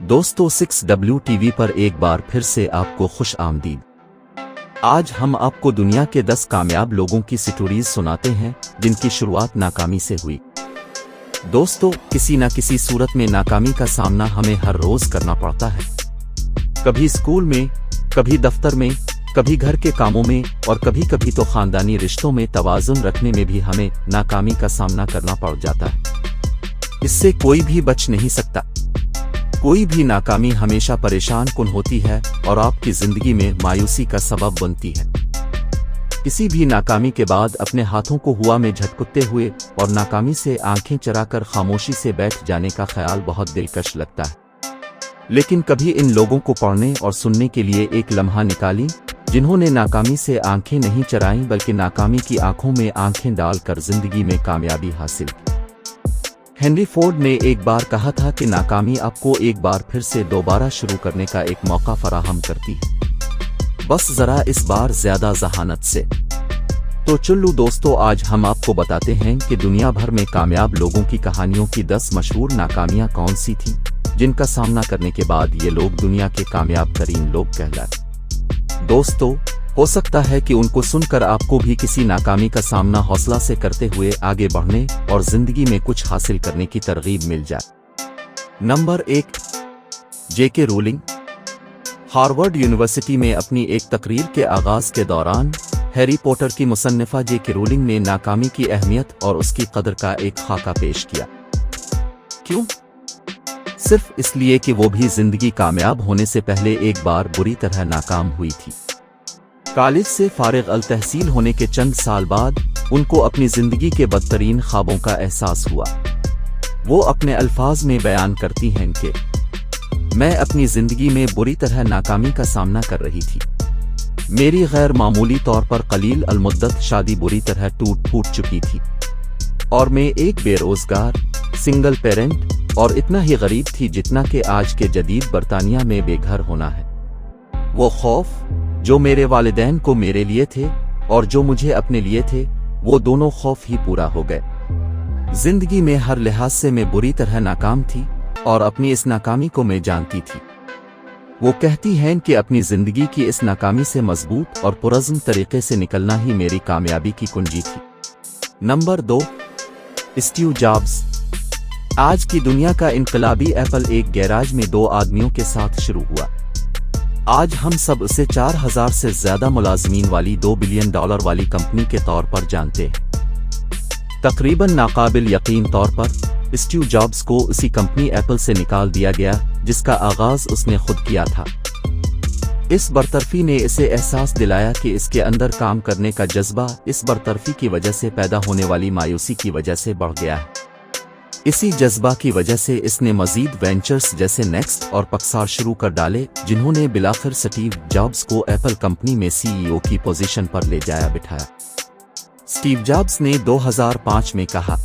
दोस्तों 6W TV पर एक बार फिर से आपको खुश आमदीद। आज हम आपको दुनिया के 10 कामयाब लोगों की स्टोरीज सुनाते हैं जिनकी शुरुआत नाकामी से हुई। दोस्तों, किसी न किसी सूरत में नाकामी का सामना हमें हर रोज करना पड़ता है। कभी स्कूल में, कभी दफ्तर में, कभी घर के कामों में और कभी कभी तो खानदानी रिश्तों में तवाज़ुन रखने में भी हमें नाकामी का सामना करना पड़ जाता है। इससे कोई भी बच नहीं सकता। कोई भी नाकामी हमेशा परेशान कुन होती है और आपकी जिंदगी में मायूसी का सबब बनती है। किसी भी नाकामी के बाद अपने हाथों को हवा में झटकते हुए और नाकामी से आंखें चराकर खामोशी से बैठ जाने का ख्याल बहुत दिलकश लगता है। लेकिन कभी इन लोगों को पढ़ने और सुनने के लिए एक लम्हा निकाली जिन्होंने नाकामी से आंखें नहीं चराईं बल्कि नाकामी की आंखों में आंखें डालकर जिंदगी में कामयाबी हासिल की। हेनरी फोर्ड ने एक बार कहा था कि नाकामी आपको एक बार फिर से दोबारा शुरू करने का एक मौका फराहम करती है, बस जरा इस बार ज्यादा जहानत से। तो चलो दोस्तों, आज हम आपको बताते हैं कि दुनिया भर में कामयाब लोगों की कहानियों की 10 मशहूर नाकामियां कौन सी थीं, जिनका सामना करने के बाद ये लोग दुनिया के कामयाब तरीन लोग कहलाए। दोस्तों, हो सकता है कि उनको सुनकर आपको भी किसी नाकामी का सामना हौसला से करते हुए आगे बढ़ने और जिंदगी में कुछ हासिल करने की तरगीब मिल जाए। नंबर 1, जेके रोलिंग। हार्वर्ड यूनिवर्सिटी में अपनी एक तकरीर के आगाज के दौरान हैरी पॉटर की मुसन्निफा जेके रोलिंग ने नाकामी की अहमियत और उसकी कदर का एक खाका पेश किया। क्यों? सिर्फ इसलिए कि वो भी जिंदगी कामयाब होने से पहले एक बार बुरी तरह नाकाम हुई थी। कॉलेज से फारिग अल तहसील होने के चंद साल बाद उनको अपनी जिंदगी के बदतरीन ख्वाबों का एहसास हुआ। वो अपने अल्फाज में बयान करती हैं कि मैं अपनी जिंदगी में बुरी तरह नाकामी का सामना कर रही थी। मेरी गैर मामूली तौर पर कलील अलमुद्दत शादी बुरी तरह टूट फूट चुकी थी और मैं एक बेरोजगार सिंगल पेरेंट और इतना ही गरीब थी जितना कि आज के जदीद बरतानिया में बेघर होना है। वो खौफ जो मेरे वालिदैन को मेरे लिए थे और जो मुझे अपने लिए थे, वो दोनों खौफ ही पूरा हो गए। जिंदगी में हर लिहाज से मैं बुरी तरह नाकाम थी और अपनी इस नाकामी को मैं जानती थी। वो कहती हैं कि अपनी जिंदगी की इस नाकामी से मजबूत और पुरज़्म तरीके से निकलना ही मेरी कामयाबी की कुंजी थी। Number 2, Steve jobs. आज की दुनिया का इनकलाबी एप्पल एक गैराज में 2 आदमियों के साथ शुरू हुआ। आज हम सब उसे 4000 से ज्यादा मुलाजमीन वाली $2 बिलियन वाली कंपनी के तौर पर जानते हैं। तकरीबन नाकाबिल यकीन तौर पर स्टीव जॉब्स को उसी कंपनी एप्पल से निकाल दिया गया जिसका आगाज उसने खुद किया था। इस बरतरफी ने इसे एहसास दिलाया कि इसके अंदर काम करने का जज्बा इस बरतरफी की वजह से पैदा होने वाली मायूसी की वजह से बढ़ गया है। इसी जज्बा की वजह से इसने मजीद वेंचर्स जैसे नेक्स्ट और पक्सार शुरू कर डाले जिन्होंने बिलाखिर स्टीव जॉब्स को एप्पल कंपनी में सीईओ की पोजीशन पर ले जाया बिठाया। स्टीव जॉब्स ने 2005 में कहा,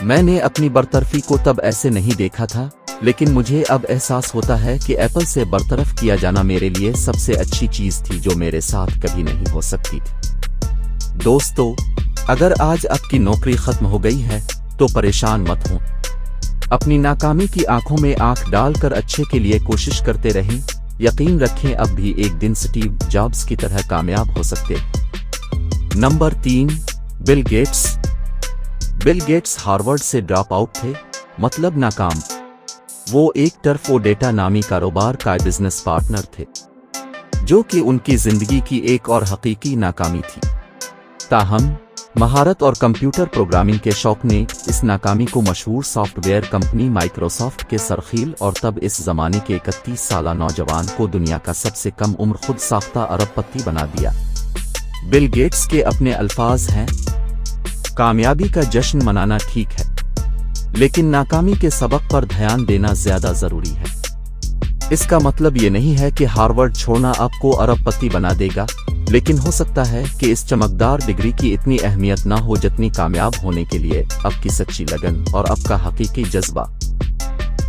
मैंने अपनी बरतरफी को तब ऐसे नहीं देखा था, लेकिन मुझे अब एहसास होता है कि एप्पल से बरतरफ किया जाना मेरे लिए सबसे अच्छी चीज थी जो मेरे साथ कभी नहीं हो सकती थी। दोस्तों, अगर आज आपकी नौकरी खत्म हो गई है तो परेशान मत हो। अपनी नाकामी की आंखों में आंख डालकर अच्छे के लिए कोशिश करते रहें। यकीन रखें, अब भी एक दिन स्टीव जॉब्स की तरह कामयाब हो सकते हैं। Number 3, Bill Gates. Bill Gates Harvard से ड्रॉप आउट थे, मतलब नाकाम। वो एक टर्फो डेटा नामी कारोबार का बिजनेस पार्टनर थे जो कि उनकी जिंदगी की एक और हकीकी नाकामी थी। ताहम महारत और कंप्यूटर प्रोग्रामिंग के शौक ने इस नाकामी को मशहूर सॉफ्टवेयर कंपनी माइक्रोसॉफ्ट के सरखील और तब इस जमाने के 31 साला नौजवान को दुनिया का सबसे कम उम्र खुद साख्ता अरबपति बना दिया। बिल गेट्स के अपने अल्फाज हैं, कामयाबी का जश्न मनाना ठीक है, लेकिन नाकामी के सबक पर ध्यान देना ज्यादा जरूरी है। इसका मतलब ये नहीं है कि हार्वर्ड छोड़ना आपको अरबपति बना देगा, लेकिन हो सकता है कि इस चमकदार डिग्री की इतनी अहमियत ना हो जितनी कामयाब होने के लिए आपकी सच्ची लगन और आपका हकीकी जज्बा।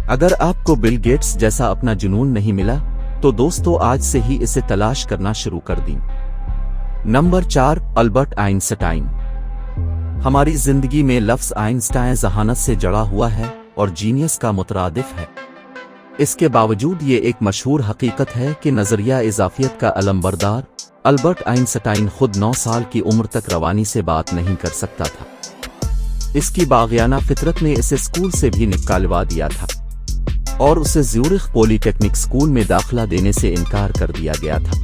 अगर आपको बिल गेट्स जैसा अपना जुनून नहीं मिला तो दोस्तों, आज से ही इसे तलाश करना शुरू कर दें। Number 4, Albert Einstein. हमारी जिंदगी में लफ्ज आइंस्टाइन जहानत से जड़ा हुआ है और जीनियस का मुतरादिफ है। اس کے باوجود یہ ایک مشہور حقیقت ہے کہ نظریہ اضافیت کا علمبردار البرٹ آئنسٹائن خود 9 سال کی عمر تک روانی سے بات نہیں کر سکتا تھا۔ اس کی باغیانہ فطرت نے اسے اسکول سے بھی نکالوا دیا تھا اور اسے زیورخ پولی ٹیکنک اسکول میں داخلہ دینے سے انکار کر دیا گیا تھا۔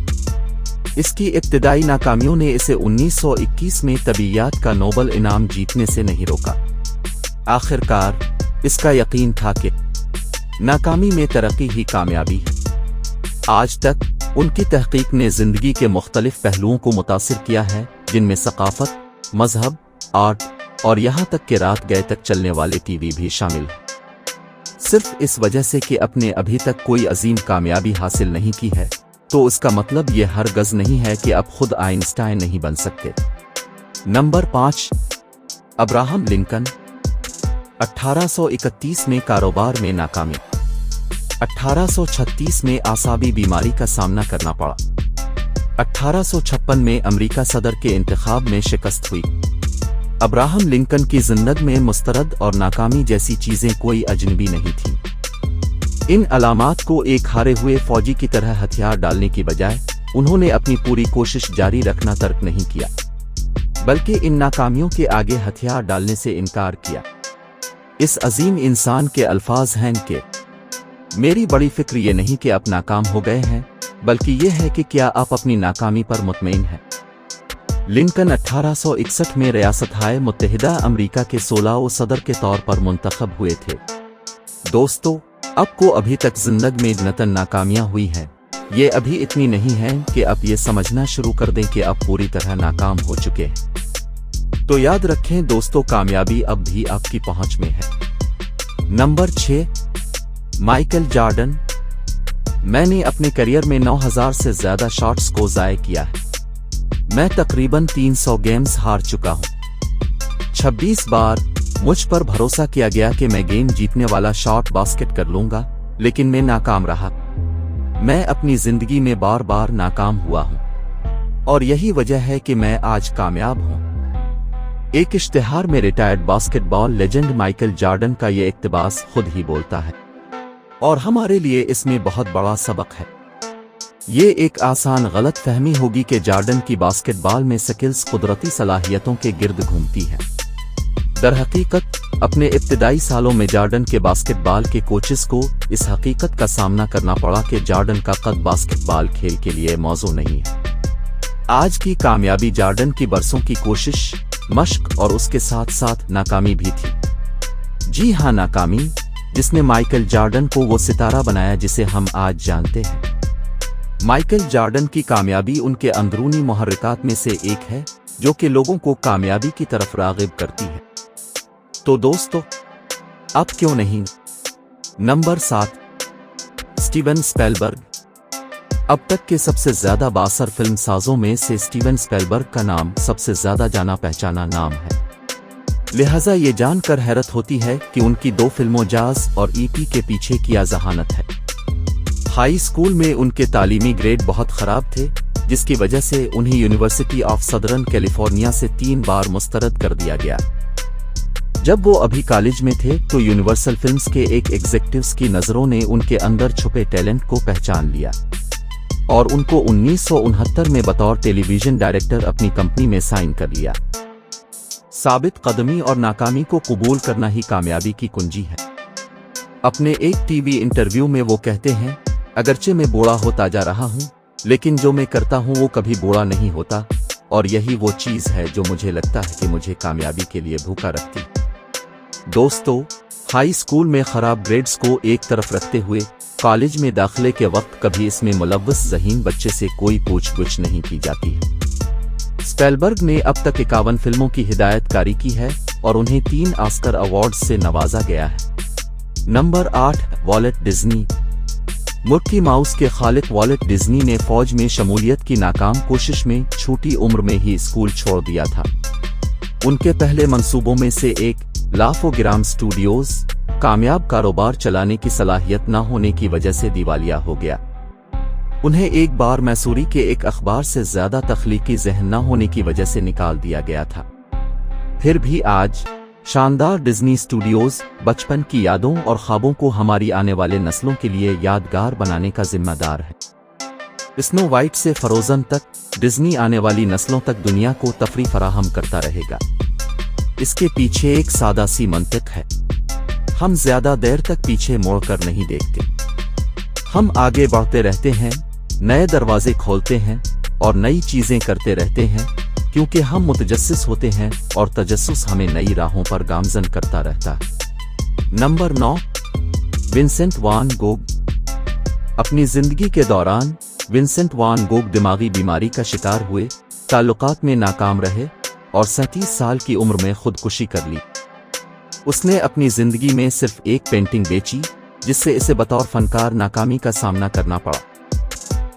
اس کی ابتدائی ناکامیوں نے اسے 1921 میں طبیعیات کا نوبل انعام جیتنے سے نہیں روکا۔ آخرکار اس کا یقین تھا کہ ناکامی میں ترقی ہی کامیابی ہے۔ آج تک ان کی تحقیق نے زندگی کے مختلف پہلوؤں کو متاثر کیا ہے، جن میں ثقافت، مذہب، آرٹ اور یہاں تک کہ رات گئے تک چلنے والے ٹی وی بھی شامل ہیں۔ صرف اس وجہ سے کہ اپنے ابھی تک کوئی عظیم کامیابی حاصل نہیں کی ہے تو اس کا مطلب یہ ہرگز نہیں ہے کہ اب خود آئنسٹائن نہیں بن سکتے۔ Number 5، Abraham Lincoln. 1831 میں کاروبار میں ناکامی۔ 1836 میں اعصابی بیماری کا سامنا کرنا پڑا۔ 1856 میں امریکہ صدر کے انتخاب میں شکست ہوئی۔ ابراہم لنکن کی زندگی میں مسترد اور ناکامی جیسی چیزیں کوئی اجنبی نہیں تھیں۔ ان علامات کو ایک ہارے ہوئے فوجی کی طرح ہتھیار ڈالنے کی بجائے انہوں نے اپنی پوری کوشش جاری رکھنا ترک نہیں کیا، بلکہ ان ناکامیوں کے آگے ہتھیار ڈالنے سے انکار کیا۔ اس عظیم انسان کے الفاظ ہیں کہ میری بڑی فکر یہ نہیں کہ آپ ناکام ہو گئے ہیں، بلکہ یہ ہے کہ کیا آپ اپنی ناکامی پر مطمئن ہیں۔ لنکن 1861 میں ریاستہائے متحدہ امریکہ کے 16واں صدر کے طور پر منتخب ہوئے تھے۔ دوستو، آپ کو ابھی تک زندگی میں جنتاً ناکامیاں ہوئی ہیں، یہ ابھی اتنی نہیں ہیں کہ آپ یہ سمجھنا شروع کر دیں کہ آپ پوری طرح ناکام ہو چکے ہیں۔ تو یاد رکھیں دوستو، کامیابی اب بھی آپ کی پہنچ میں ہے۔ Number 6، Michael Jordan. میں نے اپنے کیریئر میں 9000 سے زیادہ شاٹس کو ضائع کیا ہے۔ میں تقریباً 300 گیمز ہار چکا ہوں۔ 26 بار مجھ پر بھروسہ کیا گیا کہ میں گیم جیتنے والا شاٹ باسکٹ کر لوں گا، لیکن میں ناکام رہا۔ میں اپنی زندگی میں بار بار ناکام ہوا ہوں، اور یہی وجہ ہے کہ میں آج کامیاب ہوں۔ ایک اشتہار میں ریٹائرڈ باسکٹ بال لیجنڈ مائیکل جارڈن کا یہ اقتباس خود ہی بولتا ہے، اور ہمارے لیے اس میں بہت بڑا سبق ہے۔ یہ ایک آسان غلط فہمی ہوگی کہ جارڈن کی باسکٹ بال میں سکلز قدرتی صلاحیتوں کے گرد گھومتی ہے۔ در حقیقت اپنے ابتدائی سالوں میں جارڈن کے باسکٹ بال کے کوچز کو اس حقیقت کا سامنا کرنا پڑا کہ جارڈن کا قد باسکٹ بال کھیل کے لیے موزوں نہیں ہے۔ آج کی کامیابی جارڈن کی برسوں کی کوشش، مشق اور اس کے ساتھ ساتھ ناکامی بھی تھی۔ جی ہاں، ناکامی جس نے مائیکل جارڈن کو وہ ستارہ بنایا جسے ہم آج جانتے ہیں۔ مائیکل جارڈن کی کامیابی ان کے اندرونی محرکات میں سے ایک ہے جو کہ لوگوں کو کامیابی کی طرف راغب کرتی ہے۔ تو دوستو، اب کیوں نہیں؟ Number 7، Steven Spielberg. اب تک کے سب سے زیادہ بااثر فلم سازوں میں سے اسٹیون اسپیلبرگ کا نام سب سے زیادہ جانا پہچانا نام ہے۔ لہٰذا یہ جان کر حیرت ہوتی ہے کہ ان کی 2 فلموں جاز اور ای.ٹی. کے پیچھے کیا ذہانت ہے۔ ہائی اسکول میں ان کے تعلیمی گریڈ بہت خراب تھے، جس کی وجہ سے انہیں یونیورسٹی آف سدرن کیلیفورنیا سے 3 بار مسترد کر دیا گیا۔ جب وہ ابھی کالج میں تھے تو یونیورسل فلمز کے ایک ایگزیکٹوز کی نظروں نے ان کے اندر چھپے ٹیلنٹ کو پہچان لیا اور ان کو 1969 میں بطور ٹیلی ویژن ڈائریکٹر اپنی کمپنی میں سائن کر لیا۔ ثابت قدمی اور ناکامی کو قبول کرنا ہی کامیابی کی کنجی ہے۔ اپنے ایک ٹی وی انٹرویو میں وہ کہتے ہیں، اگرچہ میں بوڑھا ہوتا جا رہا ہوں، لیکن جو میں کرتا ہوں وہ کبھی بوڑھا نہیں ہوتا، اور یہی وہ چیز ہے جو مجھے لگتا ہے کہ مجھے کامیابی کے لیے بھوکا رکھتی۔ دوستو، ہائی اسکول میں خراب گریڈز کو ایک طرف رکھتے ہوئے کالج میں داخلے کے وقت کبھی اس میں ملوث ذہین بچے سے کوئی پوچھ گچھ نہیں کی جاتی ہے۔ اسپیلبرگ نے اب تک 51 فلموں کی ہدایت کاری کی ہے اور انہیں 3 آسکر ایوارڈز سے نوازا گیا ہے۔ Number 8، Walt Disney. مکی ماؤس کے خالق والٹ ڈزنی نے فوج میں شمولیت کی ناکام کوشش میں چھوٹی عمر میں ہی اسکول چھوڑ دیا تھا۔ ان کے پہلے منصوبوں میں سے ایک، لافو گرام اسٹوڈیوز، کامیاب کاروبار چلانے کی صلاحیت نہ ہونے کی وجہ سے دیوالیہ ہو گیا۔ انہیں ایک بار میسوری کے ایک اخبار سے زیادہ تخلیقی ذہن نہ ہونے کی وجہ سے نکال دیا گیا تھا۔ پھر بھی آج शानदार डिज्नी स्टूडियोज बचपन की यादों और ख्वाबों को हमारी आने वाले नस्लों के लिए यादगार बनाने का जिम्मेदार है। स्नो वाइट से फ्रोजन तक डिज्नी आने वाली नस्लों तक दुनिया को तफरी फराहम करता रहेगा। इसके पीछे एक सादा सी मंतिक है। हम ज्यादा देर तक पीछे मुड़कर नहीं देखते। हम आगे बढ़ते रहते हैं, नए दरवाजे खोलते हैं और नई चीजें करते रहते हैं, क्योंकि हम मुतजस्सिस होते हैं और तजस्सुस हमें नई राहों पर गामजन करता रहता है। नंबर 9, विंसेंट वान गोग। अपनी जिंदगी के दौरान विंसेंट वान गोग दिमागी बीमारी का शिकार हुए, ताल्लुकात में नाकाम रहे और 37 साल की उम्र में खुदकुशी कर ली। उसने अपनी जिंदगी में सिर्फ एक पेंटिंग बेची, जिससे इसे बतौर फनकार नाकामी का सामना करना पड़ा।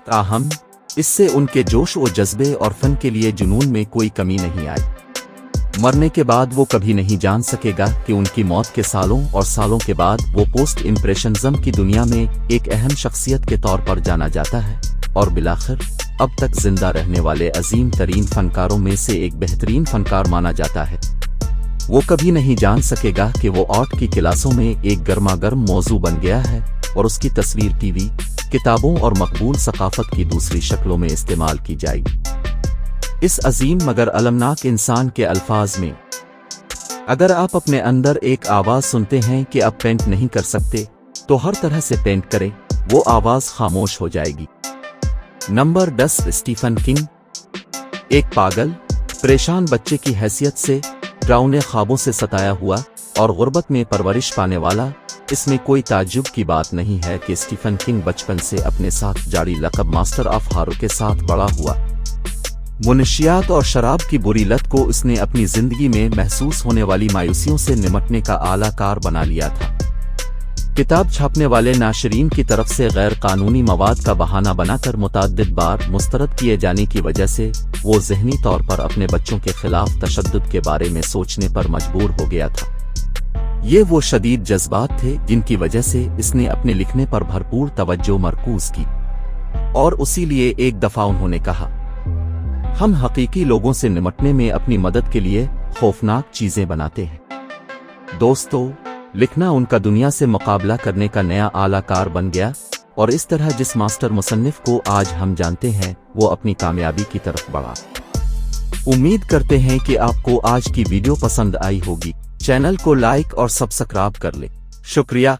ताहम इससे उनके जोश और जज्बे और फन के लिए जुनून में कोई कमी नहीं आई। मरने के बाद वो कभी नहीं जान सकेगा कि उनकी मौत के सालों और सालों के बाद वो पोस्ट इम्प्रेशनिज्म की दुनिया में एक अहम शख्सियत के तौर पर जाना जाता है और बिलाखिर अब तक जिंदा रहने वाले अजीम तरीन फनकारों में से एक बेहतरीन फनकार माना जाता है। वो कभी नहीं जान सकेगा कि वो आर्ट की क्लासों में एक गर्मागर्म मौजू बन गया है और उसकी तस्वीर टीवी, किताबों और मकबूल सकाफत की दूसरी शक्लों में इस्तेमाल की जाएगी। इस अजीम मगर अलमनाक इंसान के अल्फाज में, अगर आप अपने अंदर एक आवाज सुनते हैं कि अब पेंट नहीं कर सकते, तो हर तरह से पेंट करें, वो आवाज खामोश हो जाएगी। Number 10, Stephen King. एक पागल, परेशान बच्चे की हैसियत से, डरावने ख्वाबों से सताया हुआ और गुर्बत में परवरिश पाने वाला, इसमें कोई ताज्जुब की बात नहीं है कि स्टीफन किंग बचपन से अपने साथ जारी लक़ब मास्टर ऑफ हॉरर के साथ बड़ा हुआ। मुनशियात और शराब की बुरी लत को उसने अपनी जिंदगी में महसूस होने वाली मायूसियों से निमटने का आला कार बना लिया था। किताब छापने वाले नाशरीन की तरफ से गैर कानूनी मवाद का बहाना बनाकर मुतअद्दिद बार मुस्तरद किए जाने की वजह से वो ज़हनी तौर पर अपने बच्चों के खिलाफ तशद्दुद के बारे में सोचने पर मजबूर हो गया था। ये वो शदीद जज्बात थे जिनकी वजह से इसने अपने लिखने पर भरपूर तवज्जो मरकूज की और उसी लिए एक दफा उन्होंने कहा, हम हकीकी लोगों से निमटने में अपनी मदद के लिए खौफनाक चीजें बनाते हैं। दोस्तों, लिखना उनका दुनिया से मुकाबला करने का नया आला कार बन गया और इस तरह जिस मास्टर मुसन्निफ को आज हम जानते हैं, वो अपनी कामयाबी की तरफ बढ़ा। उम्मीद करते हैं कि आपको आज की वीडियो पसंद आई होगी। चैनल को लाइक और सब्सक्राइब कर ले। शुक्रिया।